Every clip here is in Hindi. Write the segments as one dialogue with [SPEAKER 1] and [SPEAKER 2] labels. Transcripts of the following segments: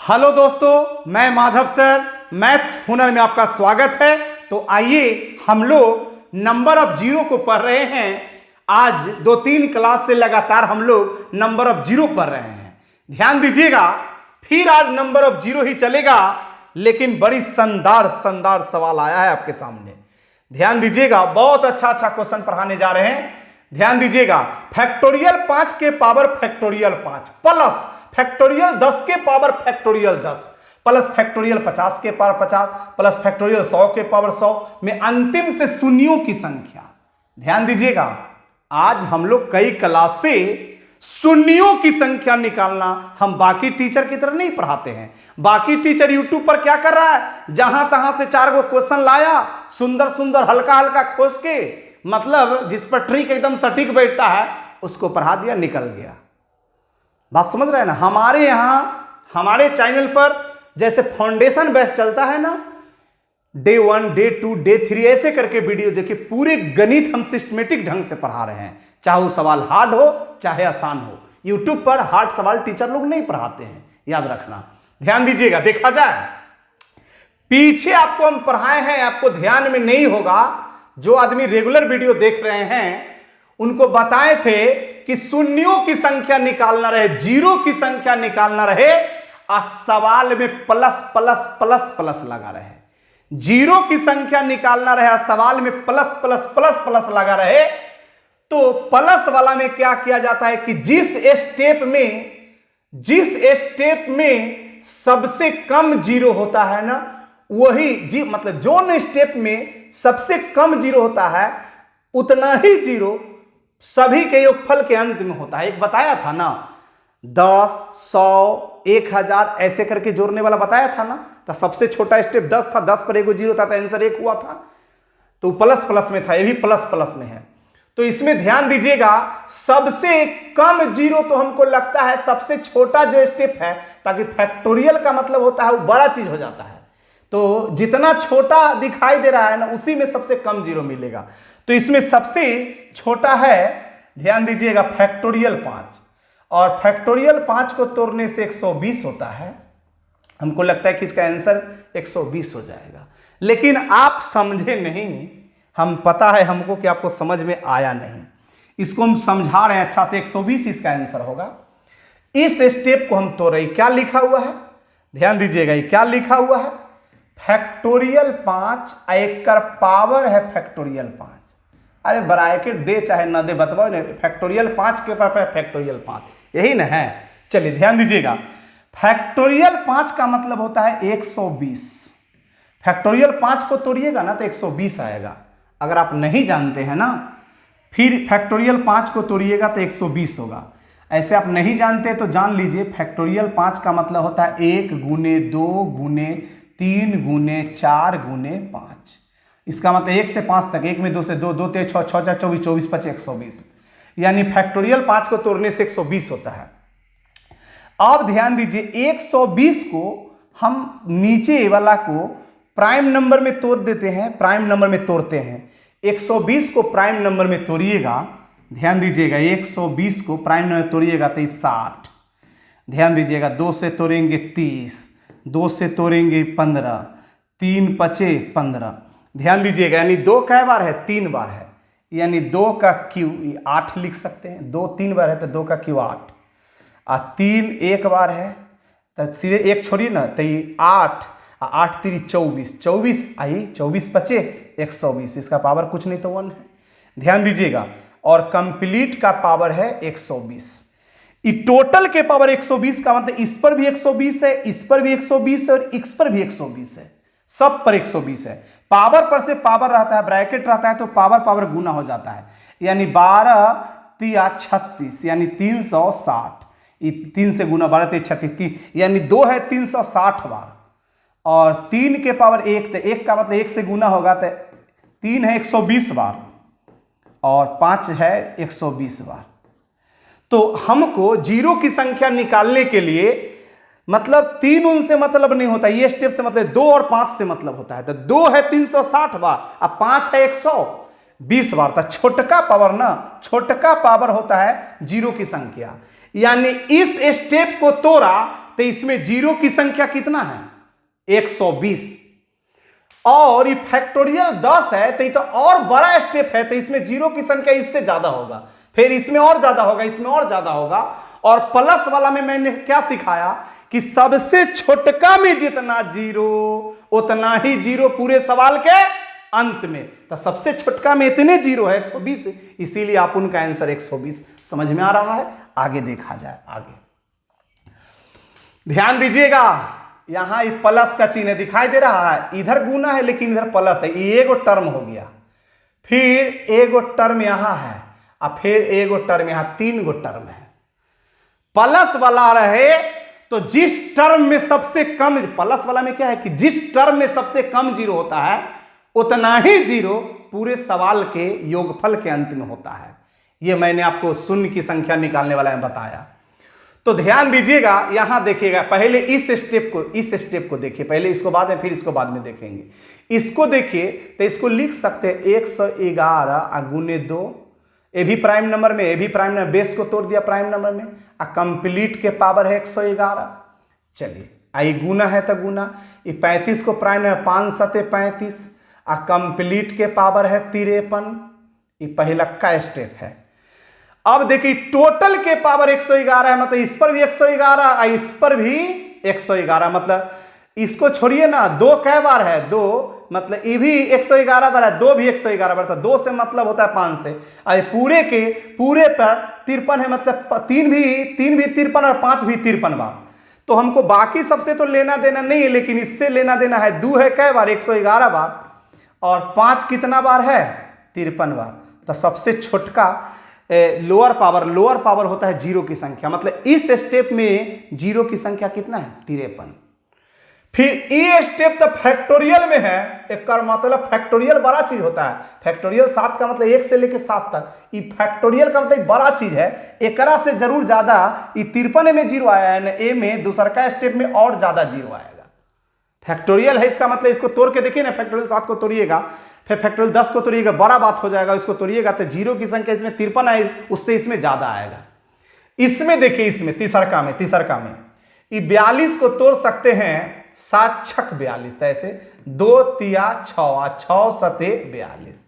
[SPEAKER 1] हेलो दोस्तों, मैं माधव सर मैथ्स हुनर में आपका स्वागत है। तो आइए हम लोग नंबर ऑफ जीरो को पढ़ रहे हैं। आज 2-3 क्लास से लगातार हम लोग नंबर ऑफ जीरो पढ़ रहे हैं। ध्यान दीजिएगा, फिर आज नंबर ऑफ जीरो ही चलेगा, लेकिन बड़ी शानदार सवाल आया है आपके सामने। ध्यान दीजिएगा, बहुत अच्छा क्वेश्चन पढ़ाने जा रहे हैं। ध्यान दीजिएगा, फैक्टोरियल 5 के पावर फैक्टोरियल 5 प्लस फैक्टोरियल 10 के पावर फैक्टोरियल 10 प्लस फैक्टोरियल 50 के पावर 50 प्लस फैक्टोरियल 100 के पावर 100 में अंतिम से शून्यों की संख्या। ध्यान दीजिएगा, आज हम लोग कई क्लास से शून्यों की संख्या निकालना हम बाकी टीचर की तरह नहीं पढ़ाते हैं। बाकी टीचर यूट्यूब पर क्या कर रहा है, जहां तहां से 4 गो क्वेश्चन लाया, सुंदर हल्का खोज के, मतलब जिस पर ट्रिक एकदम सटीक बैठता है उसको पढ़ा दिया, निकल गया। बात समझ रहे हैं ना। हमारे यहां हमारे चैनल पर जैसे फाउंडेशन बेस चलता है ना, डे 1 डे 2 डे 3 ऐसे करके वीडियो देखिए, पूरे गणित हम सिस्टमेटिक ढंग से पढ़ा रहे हैं। चाहे वो सवाल हार्ड हो चाहे आसान हो। यूट्यूब पर हार्ड सवाल टीचर लोग नहीं पढ़ाते हैं, याद रखना। ध्यान दीजिएगा, देखा जाए पीछे आपको हम पढ़ाए हैं, आपको ध्यान में नहीं होगा। जो आदमी रेगुलर वीडियो देख रहे हैं उनको बताए थे कि शून्यों की संख्या निकालना रहे, जीरो की संख्या निकालना रहे, और सवाल में प्लस प्लस प्लस प्लस लगा रहे। जीरो की संख्या निकालना रहे, सवाल में प्लस प्लस प्लस प्लस लगा रहे। तो प्लस वाला में क्या किया जाता है कि जिस स्टेप में सबसे कम जीरो होता है ना, वही मतलब जो स्टेप में सबसे कम जीरो होता है उतना ही जीरो सभी के योगफल के अंत में होता है। एक बताया था ना, 10, 100, 1000 ऐसे करके जोड़ने वाला बताया था ना। तो सबसे छोटा स्टेप 10 था, 10 पर एक जीरो था तो आंसर 1 हुआ था। तो प्लस प्लस में था, ये भी प्लस प्लस में है। तो इसमें ध्यान दीजिएगा, सबसे कम जीरो तो हमको लगता है सबसे छोटा जो स्टेप है, ताकि फैक्टोरियल का मतलब होता है वो बड़ा चीज हो जाता है। तो जितना छोटा दिखाई दे रहा है ना, उसी में सबसे कम जीरो मिलेगा। तो इसमें सबसे छोटा है, ध्यान दीजिएगा, फैक्टोरियल 5। और फैक्टोरियल 5 को तोड़ने से 120 होता है। हमको लगता है कि इसका आंसर 120 हो जाएगा, लेकिन आप समझे नहीं। हम पता है हमको कि आपको समझ में आया नहीं, इसको हम समझा रहे हैं अच्छा से। 120 इसका आंसर होगा। इस स्टेप को हम तोड़ रहे, क्या लिखा हुआ है, ध्यान दीजिएगा, ये क्या लिखा हुआ है, फैक्टोरियल 5 एक कर पावर है फैक्टोरियल 5। अरे ब्रैकेट दे चाहे ना दे, बताओ ना, फैक्टोरियल 5 के पावर फैक्टोरियल 5, यही ना है। चलिए ध्यान दीजिएगा, फैक्टोरियल 5 का मतलब होता है 120। फैक्टोरियल 5 को तोड़िएगा ना तो 120 आएगा। अगर आप नहीं जानते हैं ना, फिर फैक्टोरियल 5 को तोड़िएगा तो 120 होगा। ऐसे आप नहीं जानते तो जान लीजिए, फैक्टोरियल 5 का मतलब होता है 1 गुने 2 गुने 3 गुने 4 गुने 5। इसका मतलब 1 से 5 तक, 1 में 2 से 2, 2 ते 6, 6 4 24, 24 5 120। यानी फैक्टोरियल 5 को तोड़ने से 120 होता है। अब ध्यान दीजिए, 120 को हम नीचे वाला को प्राइम नंबर में तोड़ देते हैं, प्राइम नंबर में तोड़ते हैं। 120 को प्राइम नंबर में तोड़िएगा, ध्यान दीजिएगा, 120 को प्राइम नंबर में तोड़िएगा तो 60। ध्यान दीजिएगा, 2 से तोड़ेंगे 30, 2 से तोड़ेंगे 15, 3 पचे 15। ध्यान दीजिएगा, यानी 2 कै बार है, 3 बार है, यानी 2 का क्यू 8 लिख सकते हैं। 2 3 बार है तो 2 का क्यू 8, और 3 1 बार है तो सीधे 1 छोड़िए ना, तो ये 8, 8 3 24, 24 आई, 24 पचे 120। इसका पावर कुछ नहीं तो 1 है। ध्यान दीजिएगा, और कंप्लीट का पावर है 120। टोटल के पावर 120 का मतलब इस पर भी 120 है, इस पर भी 120 है, और इस पर भी 120 है, सब पर 120 है। पावर पर से पावर रहता है, ब्रैकेट रहता है तो पावर गुना हो जाता है। यानी 12 तिया 36, यानी 360। 3 से गुना 12 तिया 36, यानी 2 है 360 बार, और 3 के पावर 1, तो 1 का मतलब 1 से गुना होगा तो 3 है 120 बार, और 5 है 120 बार। तो हमको जीरो की संख्या निकालने के लिए मतलब 3 उनसे मतलब नहीं होता, ये स्टेप से मतलब 2 और 5 से मतलब होता है। तो 2 है 360 बार और 5 है 120 बार। तो छोटका पावर होता है जीरो की संख्या। यानी इस स्टेप को तोड़ा तो तो इसमें जीरो की संख्या कितना है 120, और ये फैक्टोरियल 10 है तो ये तो और बड़ा स्टेप है, तो इसमें जीरो की संख्या इससे ज्यादा होगा, फिर इसमें और ज्यादा होगा, इसमें और ज्यादा होगा। और प्लस वाला में मैंने क्या सिखाया कि सबसे छोटका में जितना जीरो उतना ही जीरो पूरे सवाल के अंत में, तो सबसे छोटका में इतने जीरो है 120, इसीलिए आप उनका आंसर 120। समझ में आ रहा है? आगे देखा जाए। आगे ध्यान दीजिएगा, यहां प्लस का चिन्ह दिखाई दे रहा है, इधर गुना है लेकिन इधर प्लस है, ये एगो टर्म हो गया, फिर एगो टर्म यहां है, और फिर एगो टर्म यहां, 3 गो टर्म है। प्लस वाला रहे तो जिस टर्म में सबसे कम, प्लस वाला में क्या है कि जिस टर्म में सबसे कम जीरो होता है उतना ही जीरो पूरे सवाल के योगफल के अंत में होता है। यह मैंने आपको शून्य की संख्या निकालने वाला में बताया। तो ध्यान दीजिएगा, यहां देखिएगा, पहले इस स्टेप को देखिए, पहले इसको बाद में, फिर इसको बाद में देखेंगे। इसको देखिए तो इसको लिख सकते हैं 111 गुने 2, ए भी प्राइम नंबर में, ए भी प्राइम नंबर, बेस को तोड़ दिया प्राइम नंबर में, कंप्लीट के पावर है 111। चलिए आई गुना है तो गुना, ये 35 को प्राइम नंबर 5 सते 35, कंप्लीट के पावर है 53। ये पहला का स्टेप है। अब देखिए टोटल के पावर 111 है, मतलब इस पर भी 111, इस पर भी 111, मतलब इसको छोड़िए ना, 2 कै बार है 2, मतलब ये भी 111 बार है, 2 भी 111 बार था, 2 से मतलब होता है 5 से, और पूरे के पूरे पर 53 है, मतलब 3 भी 53 और 5 भी 53 बार। तो हमको बाकी सबसे तो लेना देना नहीं है, लेकिन इससे लेना देना है। 2 है कै बार 111 बार, और 5 कितना बार है 53 बार। तो सबसे छोटका लोअर पावर होता है जीरो की संख्या, मतलब इस स्टेप में जीरो की संख्या कितना है 53। फिर ये स्टेप तो फैक्टोरियल में है, एक मतलब फैक्टोरियल बड़ा चीज होता है। फैक्टोरियल 7 का मतलब 1 से लेकर 7 तक, ये फैक्टोरियल का मतलब बड़ा चीज है, एकरा से जरूर ज्यादा। ये 53 में जीरो आया है, ए में दूसरा का स्टेप में और ज्यादा जीरो आएगा। फैक्टोरियल है, इसका मतलब इसको तोड़ के देखिए ना, फैक्टोरियल 7 को तोड़िएगा, फिर फैक्टोरियल 10 को तोड़िएगा, बड़ा बात हो जाएगा, इसको तोड़िएगा तो जीरो की संख्या इसमें 53 आए, उससे इसमें ज्यादा आएगा। इसमें देखिए, इसमें तीसरका में ये 42 को तोड़ सकते हैं 7 छक 42, ऐसे 2 तिया 6, 6 सते 42,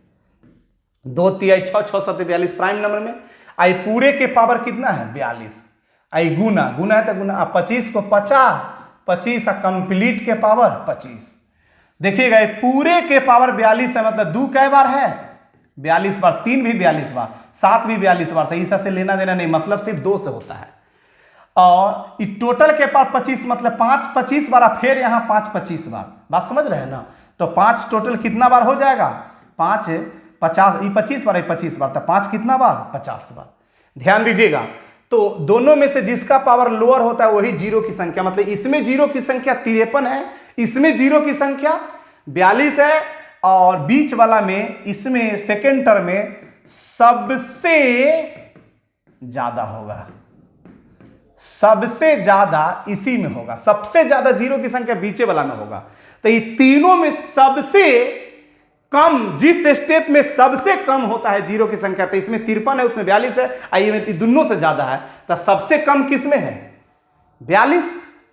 [SPEAKER 1] 2 तिया 6, 6 सते 42 प्राइम नंबर में। आई पूरे के पावर कितना है 42, आई गुना है तो गुना, 25 को 50 कंप्लीट के पावर 25। देखिएगा ये पूरे के पावर 42 है, मतलब 2 कै बार है 42 बार, 3 भी 42 बार, 7 भी 42 बार, तो ईसा से लेना देना नहीं, मतलब सिर्फ 2 से होता है। और ये टोटल के पावर 25, मतलब 5 25 बार, फिर यहाँ 5 25 बार, बात समझ रहे हैं ना। तो 5 टोटल कितना बार हो जाएगा 5 50, ये 25 बार, 25 बार, तो 5 कितना बार 50 बार। ध्यान दीजिएगा, तो दोनों में से जिसका पावर लोअर होता है वही जीरो की संख्या, मतलब इसमें जीरो की संख्या 53 है, इसमें जीरो की संख्या 42 है, और बीच वाला में इसमें सेकेंड टर्म में सबसे ज्यादा होगा, सबसे ज्यादा इसी में होगा, सबसे ज्यादा जीरो की संख्या बीचे वाला में होगा। तो ये तीनों में सबसे कम, जिस स्टेप में सबसे कम होता है जीरो की संख्या, तो इसमें 53 है, उसमें 42 है, आइए में दोनों से ज्यादा है, तो सबसे कम किस में है 42,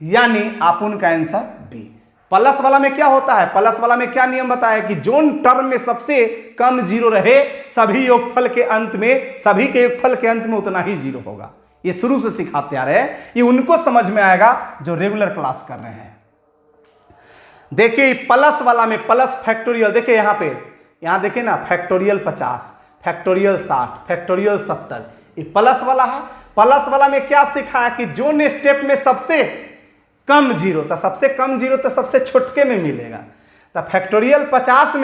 [SPEAKER 1] यानी आप उनका आंसर बी। प्लस वाला में क्या होता है, प्लस वाला में क्या नियम बताया कि जोन टर्म में सबसे कम जीरो रहे सभी योगफल के अंत में, सभी के योगफल के अंत में उतना ही जीरो होगा। ये शुरू से सिखाते आ रहे हैं, ये उनको समझ में आएगा जो रेगुलर क्लास कर रहे हैं। देखिए प्लस वाला में प्लस फैक्टोरियल, देखिए यहां पे, यहां देखिए ना, फैक्टोरियल 50, फैक्टोरियल 60, फैक्टोरियल 70, ये प्लस वाला है। प्लस वाला में क्या सिखाया कि जोन स्टेप में सबसे कम जीरो, तो सबसे कम जीरो तो सबसे छोटके में मिलेगा। तो फैक्टोरियल 50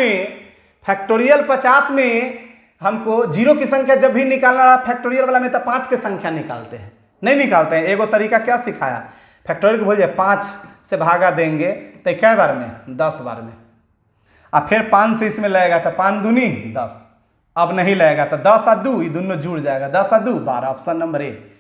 [SPEAKER 1] में हमको जीरो की संख्या जब भी निकालना रहा फैक्टोरियल वाला में, तो 5 की संख्या निकालते हैं, नहीं निकालते हैं। एगो तरीका क्या सिखाया, फैक्टोरियल को बोलिए 5 से भागा देंगे तो कै बार में 10 बार में, अब फिर 5 से इसमें लगेगा तो 5 दूनी 10, अब नहीं लगेगा तो 10 और 2 ये दोनों जुड़ जाएगा, 10 और 2 12, ऑप्शन नंबर ए।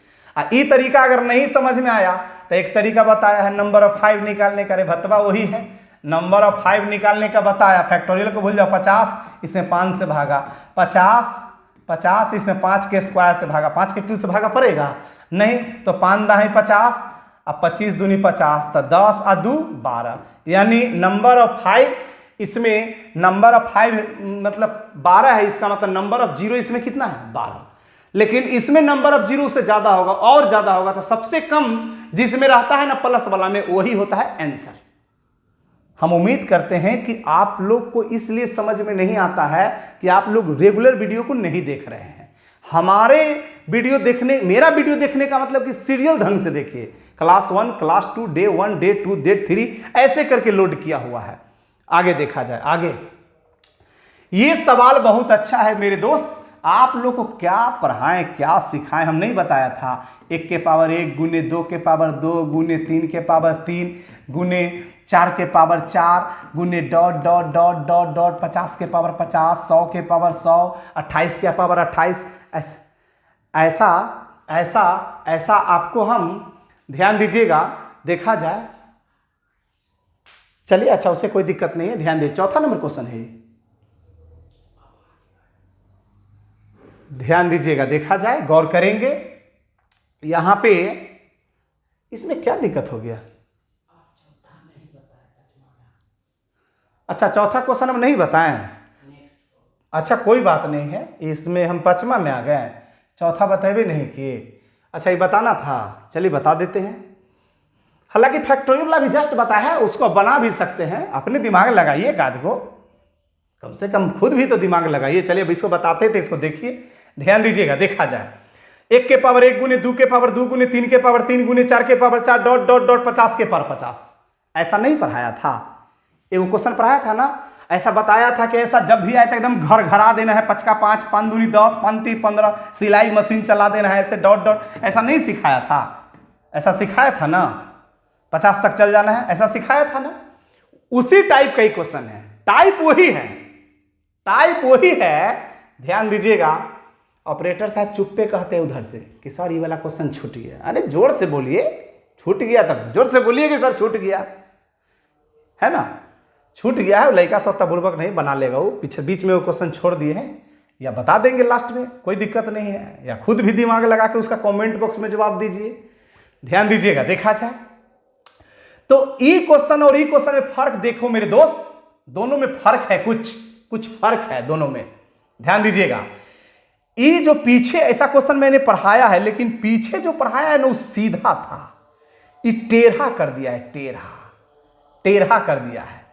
[SPEAKER 1] ये तरीका अगर नहीं समझ में आया तो एक तरीका बताया है नंबर ऑफ 5 निकालने का, रे भतवा वही है, नंबर ऑफ 5 निकालने का बताया। फैक्टोरियल को भूल जाओ, 50 इसमें 5 से भागा, 50 इसमें 5 के स्क्वायर से भागा, 5 के क्यूब से भागा पड़ेगा नहीं, तो 5 दाही 50 अब 25 दूनी 50, तो 10 और 2 12, यानी नंबर ऑफ 5, इसमें नंबर ऑफ 5 मतलब 12 है, इसका मतलब नंबर ऑफ 0 इसमें कितना है 12, लेकिन इसमें नंबर ऑफ 0 से ज्यादा होगा और ज्यादा होगा, तो सबसे कम जिसमें रहता है ना प्लस वाला में, वही होता है आंसर। हम उम्मीद करते हैं कि आप लोग को इसलिए समझ में नहीं आता है कि आप लोग रेगुलर वीडियो को नहीं देख रहे हैं। हमारे वीडियो देखने, मेरा वीडियो देखने का मतलब कि सीरियल ढंग से देखिए, class 1, class 2, day 1, day 2, day 3 ऐसे करके लोड किया हुआ है। आगे देखा जाए, आगे ये सवाल बहुत अच्छा है मेरे दोस्त, आप लोग को क्या पढ़ाएं क्या सिखाएं हम नहीं बताया था। 1 के पावर 1 गुने 2 के पावर 2 गुने 3 के पावर 3 गुने 4 के पावर 4 गुने dot dot dot dot dot 50 के पावर 50, 100 के पावर 100, 28 के पावर 28, ऐसा ऐसा ऐसा आपको हम ध्यान दीजिएगा, देखा जाए। चलिए अच्छा, उससे कोई दिक्कत नहीं है, ध्यान दे। चौथा नंबर क्वेश्चन है, ध्यान दीजिएगा, देखा जाए, गौर करेंगे। यहां पे इसमें क्या दिक्कत हो गया? अच्छा, चौथा क्वेश्चन हम नहीं बताएं। अच्छा कोई बात नहीं है, इसमें हम 5वां में आ गए, चौथा बताए नहीं किए। अच्छा ये बताना था, चलिए बता देते हैं। हालांकि फैक्टोरियल वाला भी जस्ट बताया है, उसको बना भी सकते हैं, अपने दिमाग लगाइए गाद को, कम से कम खुद भी तो दिमाग लगाइए। चलिए अब इसको बताते थे, इसको देखिए, ध्यान दीजिएगा, देखा जाए। 1 के पावर 1 गुने 2 के पावर 2 गुने 3 के पावर 3 गुने 4 के पावर 4 डॉट डॉट डॉट 50 के पावर 50, ऐसा नहीं पढ़ाया था? एगो क्वेश्चन पढ़ाया था ना, ऐसा बताया था कि ऐसा जब भी आए तो एकदम घर घरा देना है, 5 का 5, 5 दूनी 10, 5 3 15, सिलाई मशीन चला देना है, ऐसे डॉट डॉट, ऐसा नहीं सिखाया था? ऐसा सिखाया था ना, 50 तक चल जाना है, ऐसा सिखाया था ना? उसी टाइप का ही क्वेश्चन है, टाइप वही है, टाइप वही है। ध्यान दीजिएगा। ऑपरेटर साहब चुप्पे कहते हैं उधर से कि सर ये वाला क्वेश्चन छूट गया। अरे जोर से बोलिए, छूट गया तब जोर से बोलिए कि सर छूट गया है ना, छूट गया है। लड़का सत्ता बुर्बक नहीं बना लेगा, वो पीछे बीच में वो क्वेश्चन छोड़ दिए हैं, या बता देंगे लास्ट में, कोई दिक्कत नहीं है, या खुद भी दिमाग लगा के उसका कमेंट बॉक्स में जवाब दीजिए। ध्यान दीजिएगा, देखा जाए तो ई क्वेश्चन और ई क्वेश्चन में फर्क देखो मेरे दोस्त, दोनों में फर्क है, कुछ फर्क है दोनों में। ध्यान दीजिएगा, ये जो पीछे ऐसा क्वेश्चन मैंने पढ़ाया है, लेकिन पीछे जो पढ़ाया है ना वो सीधा था, ये टेढ़ा कर दिया है, टेढ़ा कर दिया है।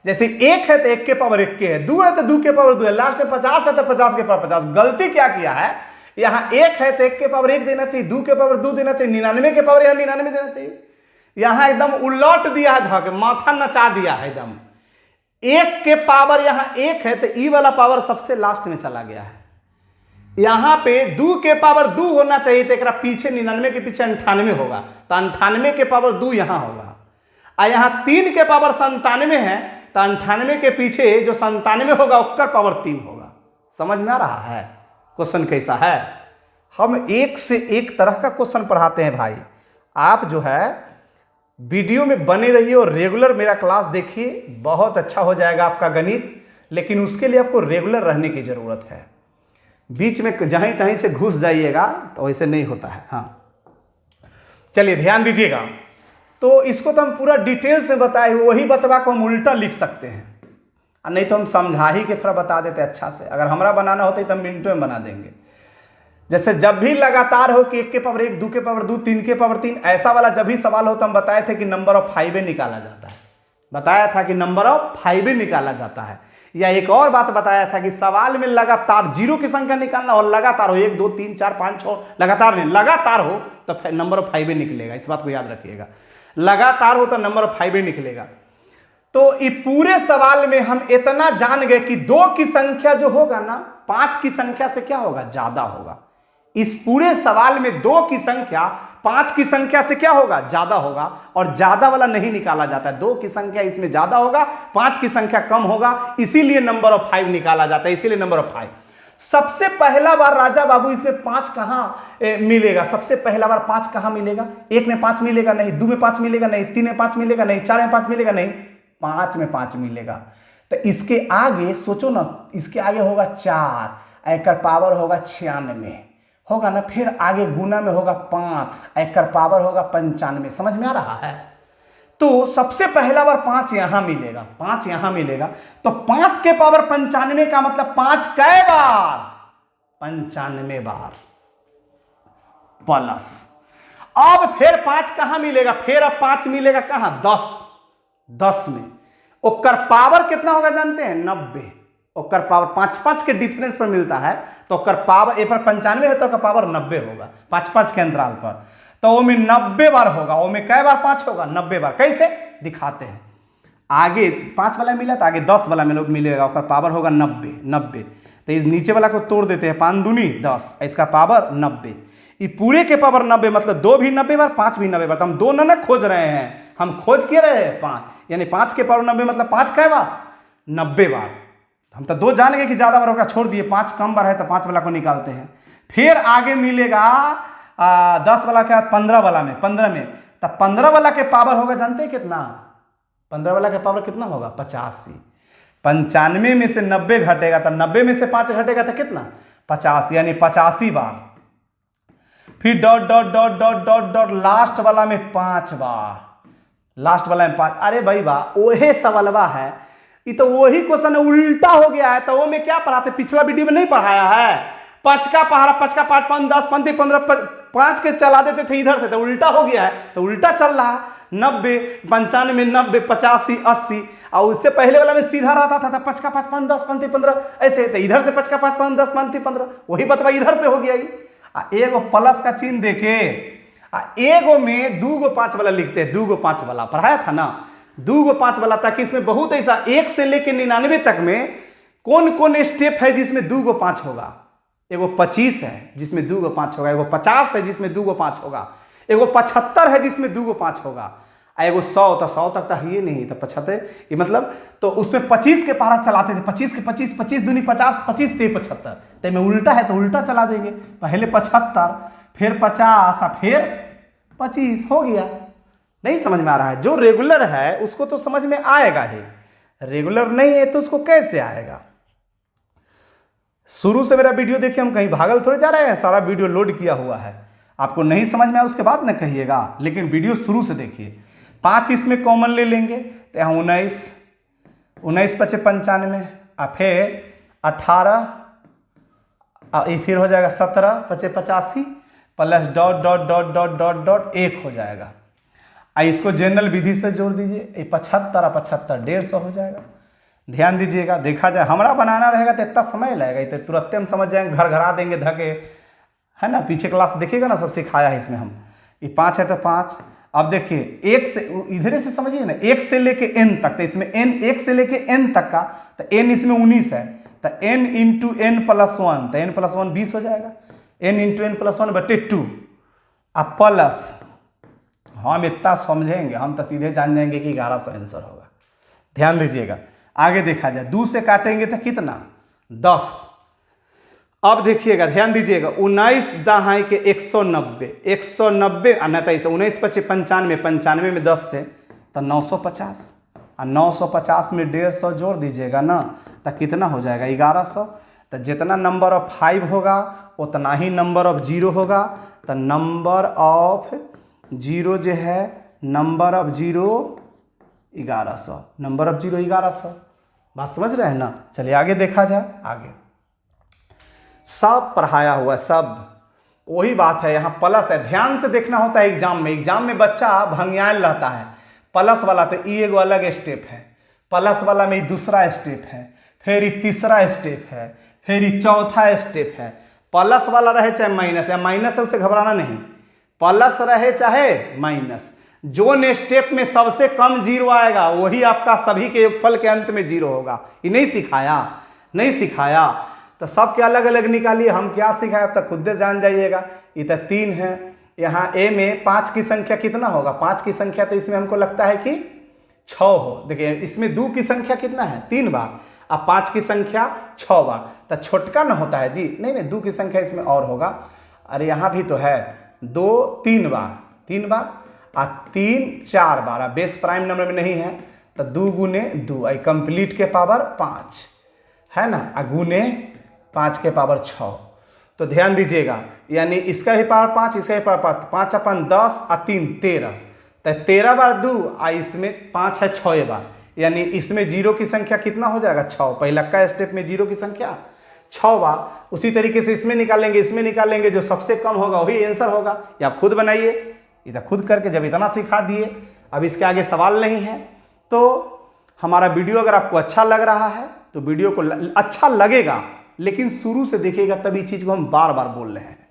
[SPEAKER 1] जैसे 1 है तो 1 के पावर 1 के है, 2 है तो 2 के पावर 2 है, लास्ट में 50 है तो 50 के पावर 50। गलती क्या किया है, यहां 1 है तो 1 के पावर 1 देना चाहिए, 2 के पावर 2 देना चाहिए, 99 के पावर 99 देना चाहिए। यहां एकदम उलट दिया है, धके माथा नचा दिया है एकदम। 1 के पावर यहां 1 है तो ई वाला पावर सबसे लास्ट में चला गया है। यहां पे 2 के पावर 2 होना चाहिए, तो एक पीछे 99 के पीछे 98 होगा, तो 98 के पावर 2 यहां होगा। और यहां 3 के पावर 97 है, तो 98 के पीछे जो 97 होगा उसका पावर 3 होगा। समझ में आ रहा है क्वेश्चन कैसा है? हम एक से एक तरह का क्वेश्चन पढ़ाते हैं भाई। आप जो है वीडियो में बने रहिए और रेगुलर मेरा क्लास देखिए, बहुत अच्छा हो जाएगा आपका गणित। लेकिन उसके लिए आपको रेगुलर रहने की जरूरत है, बीच में जहीं तहीं से घुस जाइएगा तो वैसे नहीं होता है। हाँ चलिए ध्यान दीजिएगा। तो इसको तो हम पूरा डिटेल से बताए, वही बतवा को हम उल्टा लिख सकते हैं, और नहीं तो हम समझा ही के थोड़ा बता देते अच्छा से। अगर हमारा बनाना होता है तो हम मिनटों में बना देंगे। जैसे जब भी लगातार हो कि 1 के पावर 1, 2 के पावर 2, 3 के पावर 3, ऐसा वाला जब भी सवाल हो तो हम बताए थे कि नंबर ऑफ 5 निकाला जाता है, बताया था कि नंबर ऑफ 5 निकाला जाता है। या एक और बात बताया था कि सवाल में लगातार 0 की संख्या निकालना, और लगातार हो 1 2 3 4 5 6 लगातार नहीं, लगातार हो तो नंबर ऑफ 5 निकलेगा। इस बात को याद रखिएगा, लगातार हो तो नंबर ऑफ 5 निकलेगा। तो इस पूरे सवाल में हम इतना जान गए कि 2 की संख्या जो होगा ना 5 की संख्या से क्या होगा, ज्यादा होगा। इस पूरे सवाल में 2 की संख्या 5 की संख्या से क्या होगा, ज्यादा होगा। और ज्यादा वाला नहीं निकाला जाता है, 2 की संख्या इसमें ज्यादा होगा, 5 की संख्या कम होगा, इसीलिए नंबर ऑफ 5 निकाला जाता है, इसीलिए नंबर ऑफ 5। सबसे पहला बार राजा बाबू इसमें 5 कहां मिलेगा, सबसे पहला बार 5 कहां मिलेगा? 1 में 5 मिलेगा नहीं, 2 में 5 मिलेगा नहीं, 3 में 5 मिलेगा नहीं, 4 में 5 मिलेगा नहीं, 5 में 5 मिलेगा। तो इसके आगे सोचो ना, इसके आगे होगा 4, एक पावर होगा 96, होगा ना। फिर आगे गुना में होगा 5, एक पावर होगा 95। समझ में आ रहा है। तो सबसे पहला बार 5 यहां मिलेगा, 5 यहां मिलेगा, तो 5 के पावर 95 का मतलब 5 कै बार, 95 बार प्लस। अब फिर 5 कहां मिलेगा, फिर अब 5 मिलेगा कहां, 10 में। ओकर पावर कितना होगा जानते हैं, 90। ओकर पावर 5 के डिफरेंस पर मिलता है, तो ओकर पावर ए पर 95 है तो ओकर पावर 90 होगा 5 के अंतराल पर। तो वो में 90 बार होगा, वो में कै बार 5 होगा, 90 बार। कैसे दिखाते हैं, आगे 5 वाला मिला तो आगे 10 वाला मिलेगा, ओकर पावर होगा 90। तो इस नीचे वाला को तोड़ देते हैं, 5 दूनी 10, इसका पावर 90। ये पूरे के पावर 90 मतलब 2 भी 90 बार, 5 भी 90 बार। तो हम 2 ना खोज रहे हैं, हम खोज के रहे हैं 5, यानी 5 के पावर 90 मतलब 5 कै बार, 90 बार। हम तो 2 जान गए कि ज्यादा बार होगा, छोड़ दिए, 5 कम बार है तो 5 वाला को निकालते हैं। फिर आगे मिलेगा 10 वाला के बाद 15 वाला में, 15 में, तब 15 वाला के पावर होगा जानते हैं कितना, 15 वाला के पावर कितना होगा, 85। 95 में से 90 घटेगा तो 90 में से 5 घटेगा तो कितना, 50, यानी 85 बार। फिर dot dot dot dot dot dot last वाला में 5 बार, लास्ट वाला में 5। अरे भाई वाह, ओहे सवालवा है, ये तो वही क्वेश्चन उल्टा हो गया है। तो वो में क्या पढ़ाते, पिछला वीडियो में नहीं पढ़ाया है, 5 का पहाड़ा, 5 का 5, 5, 10, 15, 5 के चला देते थे इधर से, तो उल्टा हो गया है। तो उल्टा चल रहा है, 90, 95, 90, 85, 80, और उससे पहले वाला में सीधा रहता था 5 का 5, 5, 10, 15, 15 ऐसे। तो इधर से 5 का 5, 5, 10, 15, 15, वही बतवा इधर से हो गया। एगो प्लस का चिन्ह देखे, एगो में 2 गो 5 वाला लिखते हैं, 2 गो 5 वाला पढ़ाया था ना, 2 गो 5 वाला, ताकि इसमें बहुत ऐसा 1 से लेकर 99 तक में कौन कौन स्टेप है जिसमें 2 गो 5 होगा। एगो 25 है जिसमें 2 गो 5 होगा, एगो 50 है जिसमें 2 गो 5 होगा, एगो 75 है जिसमें 2 गो 5 होगा, एगो 100, तो 100 तक तो ये नहीं, तो 75 ये मतलब, तो उसमें 25 के पारा चलाते थे, 25 के 25, 25 दूनी 50, 25 ते 75। तो में उल्टा है तो उल्टा चला देंगे, पहले 75, फिर 50, फिर 25, हो गया। नहीं समझ में आ रहा है, जो रेगुलर है उसको तो समझ में आएगा ही, रेगुलर नहीं है तो उसको कैसे आएगा। शुरू से मेरा वीडियो देखिए, हम कहीं भागल थोड़े जा रहे हैं, सारा वीडियो लोड किया हुआ है। आपको नहीं समझ में आया उसके बाद न कहिएगा, लेकिन वीडियो शुरू से देखिए। 5 इसमें कॉमन ले लेंगे तो यहाँ 19 पचे 95, और फिर 18, और फिर हो जाएगा 17 पचे 85, plus dot dot dot dot dot dot 1 हो जाएगा। इसको जनरल विधि से जोड़ दीजिए, 75 और 75 150 हो जाएगा। ध्यान दीजिएगा, देखा जाए हमारा बनाना रहेगा तो इतना समय लगेगा, तो तुरंत हम समझ जाएंगे, घर घरा देंगे धके, है ना। पीछे क्लास देखिएगा ना, सब सिखाया है इसमें हम। ये 5 है तो 5। अब देखिए 1 से इधर से समझिए ना, 1 से लेके n तक, तो इसमें n 1 से लेके n तक का, तो n इसमें 19 है, तो n इंटू n प्लस 1, तो n प्लस 1 20 हो जाएगा, n इंटू n प्लस 1 बटे 2, अब प्लस, हम इतना समझेंगे, हम तो सीधे जान जाएंगे कि 1100 आंसर होगा। ध्यान दीजिएगा, आगे देखा जाए, 2 से काटेंगे तो कितना, 10। अब देखिएगा, ध्यान दीजिएगा, 19 दहाई के 190, 190 नहीं, 19 पचे 95, 95 में 10 से तो 950, और 950 में 150 जोड़ दीजिएगा ना, तो कितना हो जाएगा, 1100। तो जितना नंबर ऑफ 5 होगा उतना ही नंबर ऑफ 0 होगा। तो नंबर ऑफ 0 जो है, नंबर ऑफ 0 1100, नंबर ऑफ 0 1100। बात समझ रहे हैं ना। चलिए आगे देखा जाए, आगे सब पढ़ाया हुआ है, सब वही बात है। यहाँ प्लस है, ध्यान से देखना होता है। एग्जाम में बच्चा भंगियाल रहता है, प्लस वाला तो ये एगो अलग स्टेप है, प्लस वाला में दूसरा स्टेप है, फिर ये तीसरा स्टेप है, फिर ये चौथा स्टेप है। प्लस वाला रहे चाहे माइनस, या माइनस है उसे घबराना नहीं, प्लस रहे चाहे माइनस, जो स्टेप में सबसे कम 0 आएगा वही आपका सभी के योगफल के अंत में 0 होगा। ये नहीं सिखाया, नहीं सिखाया। तो सबके अलग अलग निकालिए, हम क्या सिखाए अब तक खुद जान जाइएगा। ये तो 3 है, यहाँ ए में 5 की संख्या कितना होगा, 5 की संख्या तो इसमें हमको लगता है कि 6 हो। देखिए इसमें 2 की संख्या कितना है, 3 बार, अब 5 की संख्या 6 बार, तो छोटका ना होता है जी, नहीं 2 की संख्या इसमें और होगा। अरे यहाँ भी तो है 2 3 बार, 3 बार, और 3 4 बार, अब बेस प्राइम नंबर में नहीं है तो 2 गुने 2, आई कंप्लीट के पावर 5 है ना, गुने 5 के पावर 6। तो ध्यान दीजिएगा, यानी इसका भी पावर 5, इसका भी पावर 5, 5 अपन 10 और 3 13, तो 13 बार 2 और इसमें 5 है 6 बार, यानी इसमें जीरो की संख्या कितना हो जाएगा 6। पहला का स्टेप में जीरो की संख्या 6 बार। उसी तरीके से इसमें निकालेंगे, जो सबसे कम होगा वही आंसर होगा। या आप खुद बनाइए, इधर खुद करके जब इतना सिखा दिए, अब इसके आगे सवाल नहीं है। तो हमारा वीडियो अगर आपको अच्छा लग रहा है तो वीडियो को अच्छा लगेगा, लेकिन शुरू से देखिएगा, तभी चीज़ को हम बार बार बोल रहे हैं।